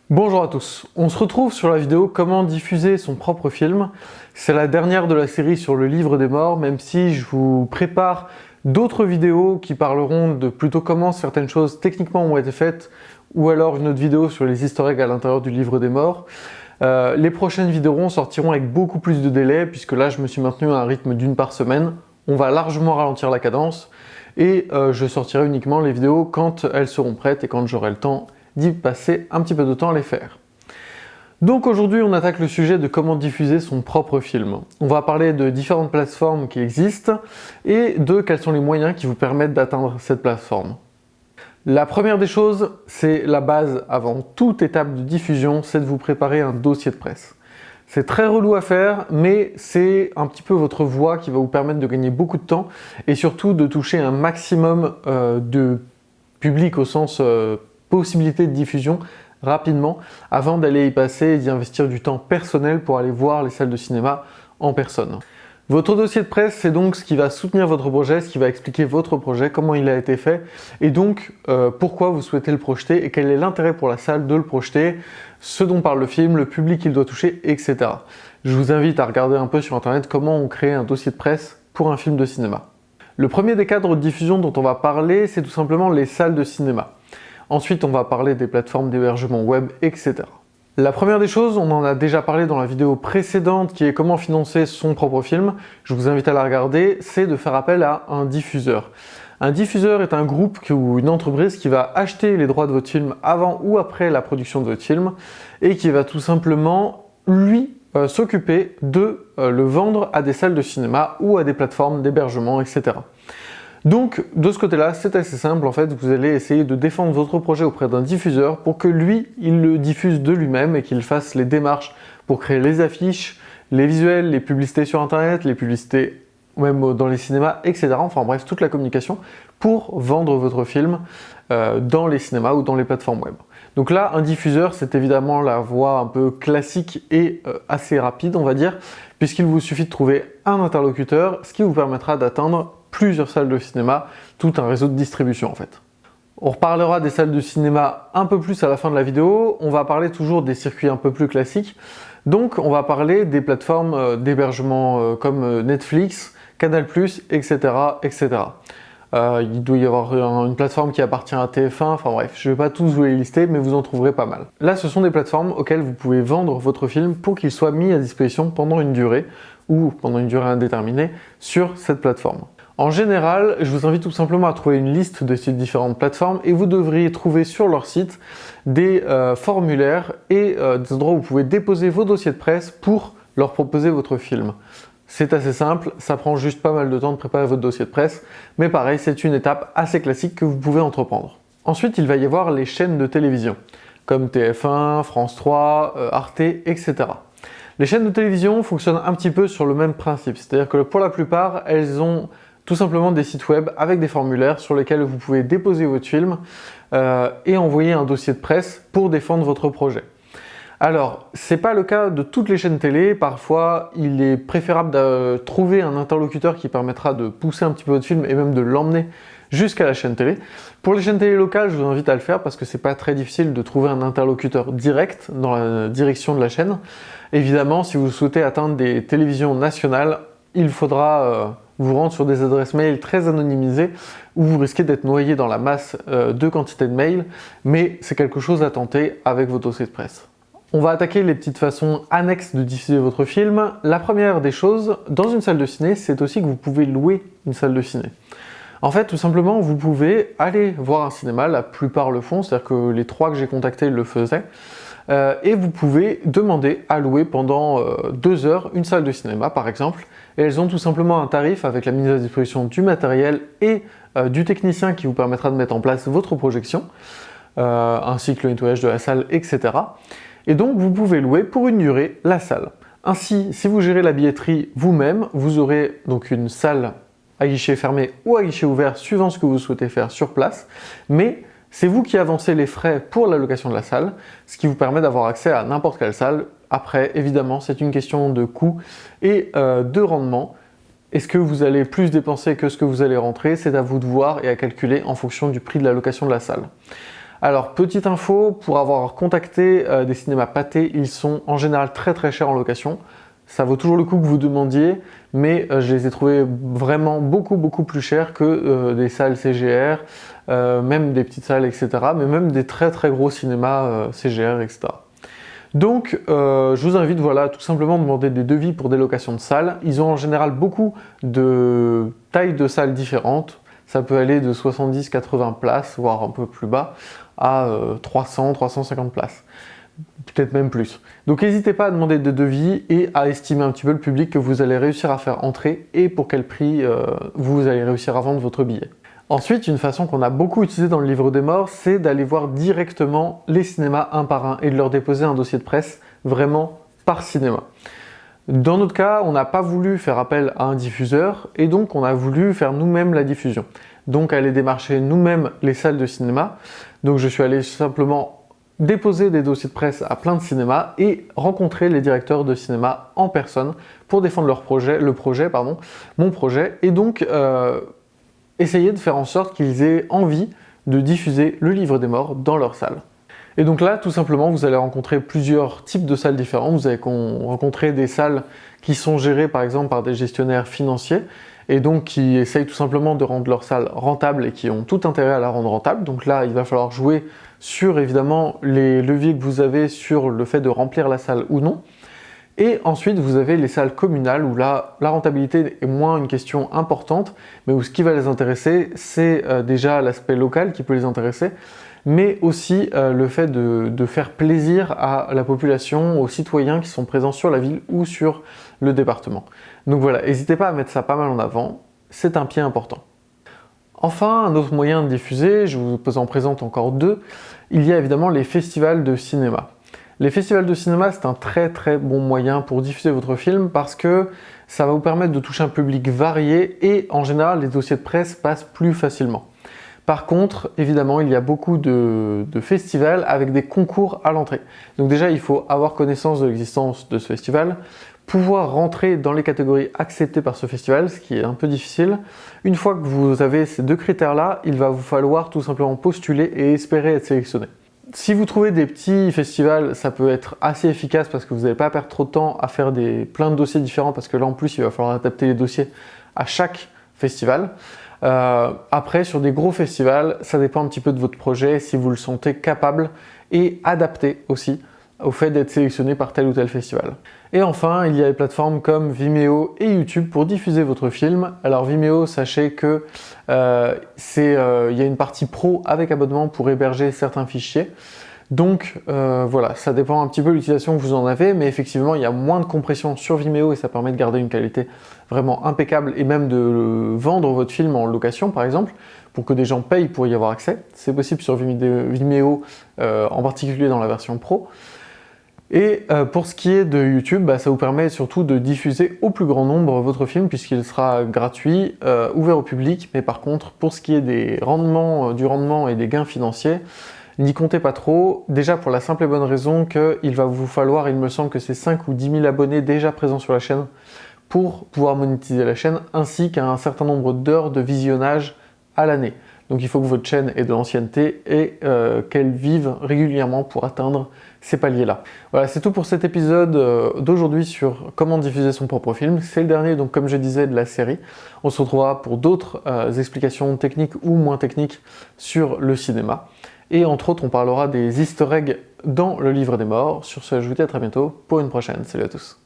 Bonjour à tous, on se retrouve sur la vidéo comment diffuser son propre film. C'est la dernière de la série sur le livre des morts, même si je vous prépare d'autres vidéos qui parleront de plutôt comment certaines choses techniquement ont été faites, ou alors une autre vidéo sur les easter eggs à l'intérieur du livre des morts. Les prochaines vidéos sortiront avec beaucoup plus de délai, puisque là je me suis maintenu à un rythme d'une par semaine. On va largement ralentir la cadence, et je sortirai uniquement les vidéos quand elles seront prêtes et quand j'aurai le temps d'y passer un petit peu de temps à les faire. Donc aujourd'hui on attaque le sujet de comment diffuser son propre film. On va parler de différentes plateformes qui existent et de quels sont les moyens qui vous permettent d'atteindre cette plateforme. La première des choses, c'est la base avant toute étape de diffusion, c'est de vous préparer un dossier de presse. C'est très relou à faire, mais c'est un petit peu votre voix qui va vous permettre de gagner beaucoup de temps et surtout de toucher un maximum de public au sens possibilité de diffusion rapidement avant d'aller y passer et d'y investir du temps personnel pour aller voir les salles de cinéma en personne. Votre dossier de presse, c'est donc ce qui va soutenir votre projet, ce qui va expliquer votre projet, comment il a été fait et donc pourquoi vous souhaitez le projeter et quel est l'intérêt pour la salle de le projeter, ce dont parle le film, le public qu'il doit toucher, etc. Je vous invite à regarder un peu sur internet comment on crée un dossier de presse pour un film de cinéma. Le premier des cadres de diffusion dont on va parler, c'est tout simplement les salles de cinéma. Ensuite, on va parler des plateformes d'hébergement web, etc. La première des choses, on en a déjà parlé dans la vidéo précédente qui est comment financer son propre film. Je vous invite à la regarder, c'est de faire appel à un diffuseur. Un diffuseur est un groupe ou une entreprise qui va acheter les droits de votre film avant ou après la production de votre film et qui va tout simplement, lui, s'occuper de le vendre à des salles de cinéma ou à des plateformes d'hébergement, etc. Donc, de ce côté-là, c'est assez simple. En fait, vous allez essayer de défendre votre projet auprès d'un diffuseur pour que lui, il le diffuse de lui-même et qu'il fasse les démarches pour créer les affiches, les visuels, les publicités sur Internet, les publicités même dans les cinémas, etc. Enfin bref, toute la communication pour vendre votre film dans les cinémas ou dans les plateformes web. Donc là, un diffuseur, c'est évidemment la voie un peu classique et assez rapide, on va dire, puisqu'il vous suffit de trouver un interlocuteur, ce qui vous permettra d'atteindre plusieurs salles de cinéma, tout un réseau de distribution en fait. On reparlera des salles de cinéma un peu plus à la fin de la vidéo, on va parler toujours des circuits un peu plus classiques, donc on va parler des plateformes d'hébergement comme Netflix, Canal+, etc. etc. Il doit y avoir une plateforme qui appartient à TF1, enfin bref, je ne vais pas tous vous les lister, mais vous en trouverez pas mal. Là, ce sont des plateformes auxquelles vous pouvez vendre votre film pour qu'il soit mis à disposition pendant une durée, ou pendant une durée indéterminée, sur cette plateforme. En général, je vous invite tout simplement à trouver une liste de ces différentes plateformes et vous devriez trouver sur leur site des formulaires et des endroits où vous pouvez déposer vos dossiers de presse pour leur proposer votre film. C'est assez simple, ça prend juste pas mal de temps de préparer votre dossier de presse, mais pareil, c'est une étape assez classique que vous pouvez entreprendre. Ensuite, il va y avoir les chaînes de télévision, comme TF1, France 3, Arte, etc. Les chaînes de télévision fonctionnent un petit peu sur le même principe, c'est-à-dire que pour la plupart, elles ont tout simplement des sites web avec des formulaires sur lesquels vous pouvez déposer votre film et envoyer un dossier de presse pour défendre votre projet. Alors, c'est pas le cas de toutes les chaînes télé, parfois il est préférable de trouver un interlocuteur qui permettra de pousser un petit peu votre film et même de l'emmener jusqu'à la chaîne télé. Pour les chaînes télé locales, je vous invite à le faire parce que c'est pas très difficile de trouver un interlocuteur direct dans la direction de la chaîne. Évidemment, si vous souhaitez atteindre des télévisions nationales, il faudra vous rendre sur des adresses mail très anonymisées où vous risquez d'être noyé dans la masse de quantité de mails, mais c'est quelque chose à tenter avec vos dossiers de presse. On va attaquer les petites façons annexes de diffuser votre film. La première des choses, dans une salle de ciné, c'est aussi que vous pouvez louer une salle de ciné. En fait, tout simplement, vous pouvez aller voir un cinéma, la plupart le font, c'est-à-dire que les 3 que j'ai contactés le faisaient, et vous pouvez demander à louer pendant 2 heures une salle de cinéma par exemple, et elles ont tout simplement un tarif avec la mise à disposition du matériel et du technicien qui vous permettra de mettre en place votre projection, ainsi que le nettoyage de la salle, etc. Et donc vous pouvez louer pour une durée la salle. Ainsi, si vous gérez la billetterie vous-même, vous aurez donc une salle à guichet fermé ou à guichet ouvert suivant ce que vous souhaitez faire sur place, mais c'est vous qui avancez les frais pour la location de la salle, ce qui vous permet d'avoir accès à n'importe quelle salle. Après, évidemment, c'est une question de coût et de rendement. Est-ce que vous allez plus dépenser que ce que vous allez rentrer? C'est à vous de voir et à calculer en fonction du prix de la location de la salle. Alors, petite info, pour avoir contacté des cinémas pâtés, ils sont en général très très chers en location. Ça vaut toujours le coup que vous demandiez, mais je les ai trouvés vraiment beaucoup plus chers que des salles CGR, même des petites salles, etc. Mais même des très très gros cinémas CGR, etc. Donc, je vous invite, voilà, tout simplement à demander des devis pour des locations de salles. Ils ont en général beaucoup de tailles de salles différentes. Ça peut aller de 70-80 places, voire un peu plus bas, à 300-350 places. Peut-être même plus. Donc n'hésitez pas à demander des devis et à estimer un petit peu le public que vous allez réussir à faire entrer et pour quel prix vous allez réussir à vendre votre billet. Ensuite, une façon qu'on a beaucoup utilisée dans le livre des morts, c'est d'aller voir directement les cinémas un par un et de leur déposer un dossier de presse vraiment par cinéma. Dans notre cas, on n'a pas voulu faire appel à un diffuseur et donc on a voulu faire nous-mêmes la diffusion. Donc aller démarcher nous-mêmes les salles de cinéma. Donc je suis allé simplement déposer des dossiers de presse à plein de cinémas et rencontrer les directeurs de cinéma en personne pour défendre mon projet, et donc essayer de faire en sorte qu'ils aient envie de diffuser le livre des morts dans leur salle. Et donc là, tout simplement, vous allez rencontrer plusieurs types de salles différentes. Vous allez rencontrer des salles qui sont gérées par exemple par des gestionnaires financiers et donc qui essayent tout simplement de rendre leur salle rentable et qui ont tout intérêt à la rendre rentable. Donc là, il va falloir jouer sur évidemment les leviers que vous avez sur le fait de remplir la salle ou non. Et ensuite, vous avez les salles communales où là, la rentabilité est moins une question importante, mais où ce qui va les intéresser, c'est déjà l'aspect local qui peut les intéresser, mais aussi le fait de faire plaisir à la population, aux citoyens qui sont présents sur la ville ou sur le département. Donc voilà, n'hésitez pas à mettre ça pas mal en avant, c'est un pied important. Enfin, un autre moyen de diffuser, je vous en présente encore deux, il y a évidemment les festivals de cinéma. Les festivals de cinéma, c'est un très très bon moyen pour diffuser votre film parce que ça va vous permettre de toucher un public varié et en général, les dossiers de presse passent plus facilement. Par contre, évidemment, il y a beaucoup de festivals avec des concours à l'entrée. Donc déjà, il faut avoir connaissance de l'existence de ce festival, pouvoir rentrer dans les catégories acceptées par ce festival, ce qui est un peu difficile. Une fois que vous avez ces deux critères-là, il va vous falloir tout simplement postuler et espérer être sélectionné. Si vous trouvez des petits festivals, ça peut être assez efficace parce que vous n'allez pas perdre trop de temps à faire plein de dossiers différents parce que là en plus il va falloir adapter les dossiers à chaque festival. Après, sur des gros festivals, ça dépend un petit peu de votre projet, si vous le sentez capable et adapté aussi au fait d'être sélectionné par tel ou tel festival. Et enfin, il y a des plateformes comme Vimeo et YouTube pour diffuser votre film. Alors Vimeo, sachez que il y a une partie pro avec abonnement pour héberger certains fichiers. Donc voilà, ça dépend un petit peu de l'utilisation que vous en avez, mais effectivement, il y a moins de compression sur Vimeo et ça permet de garder une qualité vraiment impeccable et même de vendre votre film en location, par exemple, pour que des gens payent pour y avoir accès. C'est possible sur Vimeo, en particulier dans la version pro. Et pour ce qui est de YouTube, ça vous permet surtout de diffuser au plus grand nombre votre film puisqu'il sera gratuit, ouvert au public, mais par contre, pour ce qui est du rendement et des gains financiers, n'y comptez pas trop, déjà pour la simple et bonne raison qu'il va vous falloir, il me semble que c'est 5 ou 10 000 abonnés déjà présents sur la chaîne pour pouvoir monétiser la chaîne, ainsi qu'un certain nombre d'heures de visionnage à l'année. Donc il faut que votre chaîne ait de l'ancienneté et qu'elle vive régulièrement pour atteindre ces paliers-là. Voilà, c'est tout pour cet épisode d'aujourd'hui sur comment diffuser son propre film. C'est le dernier, donc comme je disais, de la série. On se retrouvera pour d'autres explications techniques ou moins techniques sur le cinéma. Et entre autres, on parlera des easter eggs dans le livre des morts. Sur ce, je vous dis à très bientôt pour une prochaine. Salut à tous.